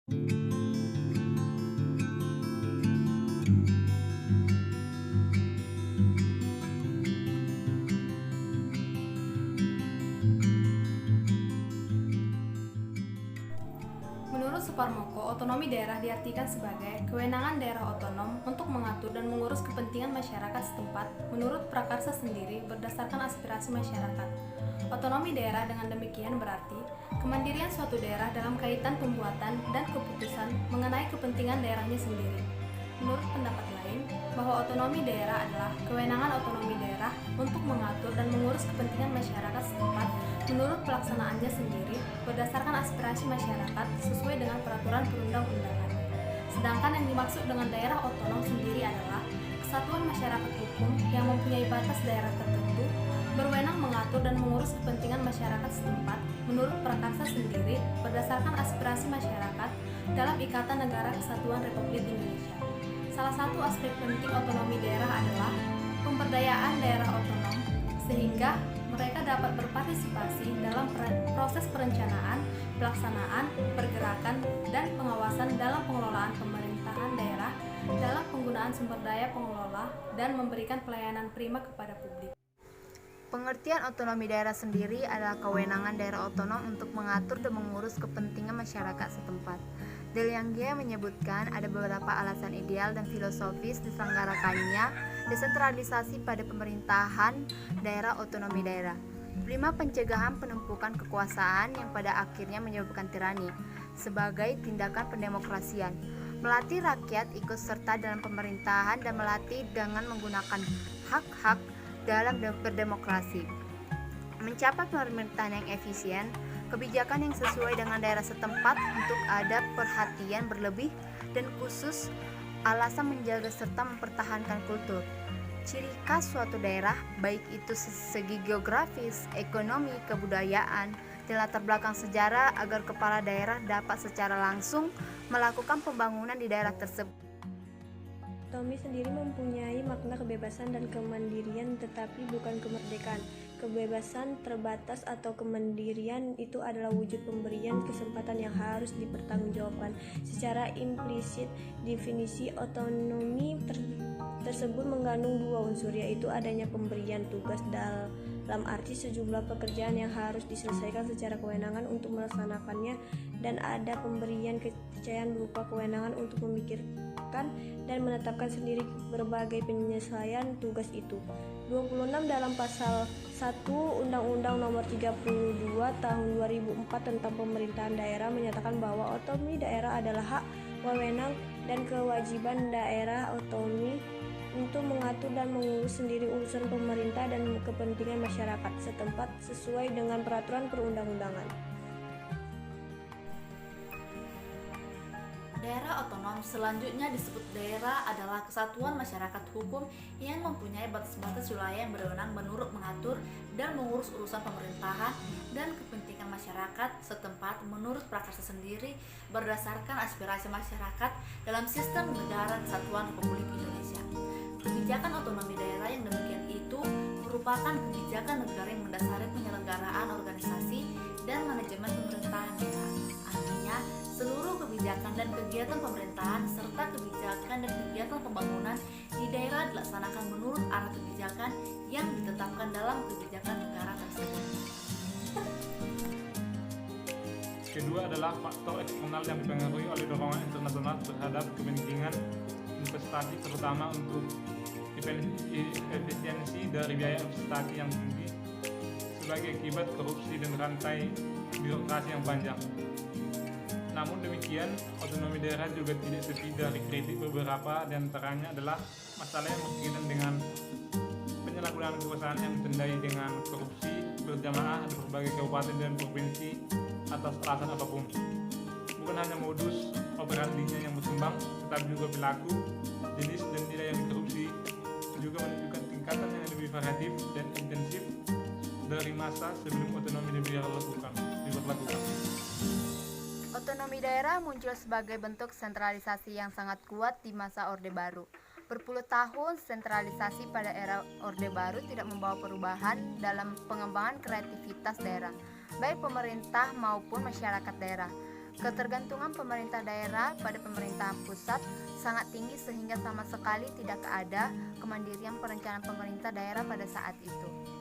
Menurut Suparmoko, otonomi daerah diartikan sebagai kewenangan daerah otonom untuk mengatur dan mengurus kepentingan masyarakat setempat menurut prakarsa sendiri berdasarkan aspirasi masyarakat. Otonomi daerah dengan demikian berarti kemandirian suatu daerah dalam kaitan pembuatan dan keputusan mengenai kepentingan daerahnya sendiri. Menurut pendapat lain, bahwa otonomi daerah adalah kewenangan otonomi daerah untuk mengatur dan mengurus kepentingan masyarakat setempat menurut pelaksanaannya sendiri berdasarkan aspirasi masyarakat sesuai dengan peraturan perundang-undangan. Sedangkan yang dimaksud dengan daerah otonom sendiri adalah kesatuan masyarakat hukum yang mempunyai batas daerah tertentu, berwenang mengatur dan mengurus kepentingan masyarakat setempat menurut prakarsa sendiri berdasarkan aspirasi masyarakat dalam Ikatan Negara Kesatuan Republik Indonesia. Salah satu aspek penting otonomi daerah adalah pemberdayaan daerah otonom, sehingga mereka dapat berpartisipasi dalam proses perencanaan, pelaksanaan, pergerakan, dan pengawasan dalam pengelolaan pemerintahan daerah, dalam penggunaan sumber daya pengelola, dan memberikan pelayanan prima kepada publik. Pengertian otonomi daerah sendiri adalah kewenangan daerah otonom untuk mengatur dan mengurus kepentingan masyarakat setempat. Deliangge menyebutkan ada beberapa alasan ideal dan filosofis diselenggarakannya desentralisasi pada pemerintahan daerah otonomi daerah. 5. Pencegahan penumpukan kekuasaan yang pada akhirnya menyebabkan tirani sebagai tindakan pendemokrasian. Melatih rakyat ikut serta dalam pemerintahan dan melatih dengan menggunakan hak-hak dalam berdemokrasi. Mencapai pemerintahan yang efisien, kebijakan yang sesuai dengan daerah setempat untuk ada perhatian berlebih dan khusus alasan menjaga serta mempertahankan kultur. Ciri khas suatu daerah, baik itu segi geografis, ekonomi, kebudayaan, dan latar belakang sejarah agar kepala daerah dapat secara langsung melakukan pembangunan di daerah tersebut. Otonomi sendiri mempunyai makna kebebasan dan kemandirian tetapi bukan kemerdekaan. Kebebasan terbatas atau kemandirian itu adalah wujud pemberian kesempatan yang harus dipertanggungjawabkan. Secara implisit, definisi otonomi tersebut mengandung dua unsur, yaitu adanya pemberian tugas dalam arti sejumlah pekerjaan yang harus diselesaikan secara kewenangan untuk melaksanakannya, dan ada pemberian kepercayaan berupa kewenangan untuk memikirkan dan menetapkan sendiri berbagai penyelesaian tugas itu. 26 dalam pasal 1 Undang-Undang Nomor 32 Tahun 2004 tentang Pemerintahan Daerah menyatakan bahwa otonomi daerah adalah hak, wewenang, dan kewajiban daerah otonomi untuk mengatur dan mengurus sendiri urusan pemerintah dan kepentingan masyarakat setempat sesuai dengan peraturan perundang-undangan. Daerah otonom selanjutnya disebut daerah adalah kesatuan masyarakat hukum yang mempunyai batas-batas wilayah yang berwenang menurut mengatur dan mengurus urusan pemerintahan dan kepentingan masyarakat setempat menurut prakarsa sendiri berdasarkan aspirasi masyarakat dalam sistem negara kesatuan Republik Indonesia. Kebijakan otonomi daerah yang demikian itu merupakan kebijakan negara yang mendasari penyelenggaraan organisasi dan manajemen pemerintahan daerah. Artinya, seluruh kebijakan dan kegiatan pemerintahan serta kebijakan dan kegiatan pembangunan di daerah dilaksanakan menurut arah kebijakan yang ditetapkan dalam kebijakan negara tersebut. Kedua adalah faktor eksternal yang dipengaruhi oleh dorongan internasional terhadap kepentingan investasi, terutama untuk efisiensi dari biaya investasi yang tinggi sebagai akibat korupsi dan rantai birokrasi yang panjang. Namun demikian, otonomi daerah juga tidak sepi dari kritik. Beberapa di antaranya adalah masalah yang berkaitan dengan penyalahgunaan kekuasaan yang ditandai dengan korupsi berjamaah di berbagai kabupaten dan provinsi atas alasan apapun. Bukan hanya modus operandinya yang berkembang, tetapi juga perilaku, jenis dan nilai yang dikorupsi juga menunjukkan tingkatan yang lebih variatif dan intensif dari masa sebelum otonomi diberlakukan. Otonomi daerah muncul sebagai bentuk sentralisasi yang sangat kuat di masa Orde Baru. Berpuluh tahun sentralisasi pada era Orde Baru tidak membawa perubahan dalam pengembangan kreativitas daerah, baik pemerintah maupun masyarakat daerah. Ketergantungan pemerintah daerah pada pemerintahan pusat sangat tinggi sehingga sama sekali tidak ada kemandirian perencanaan pemerintah daerah pada saat itu.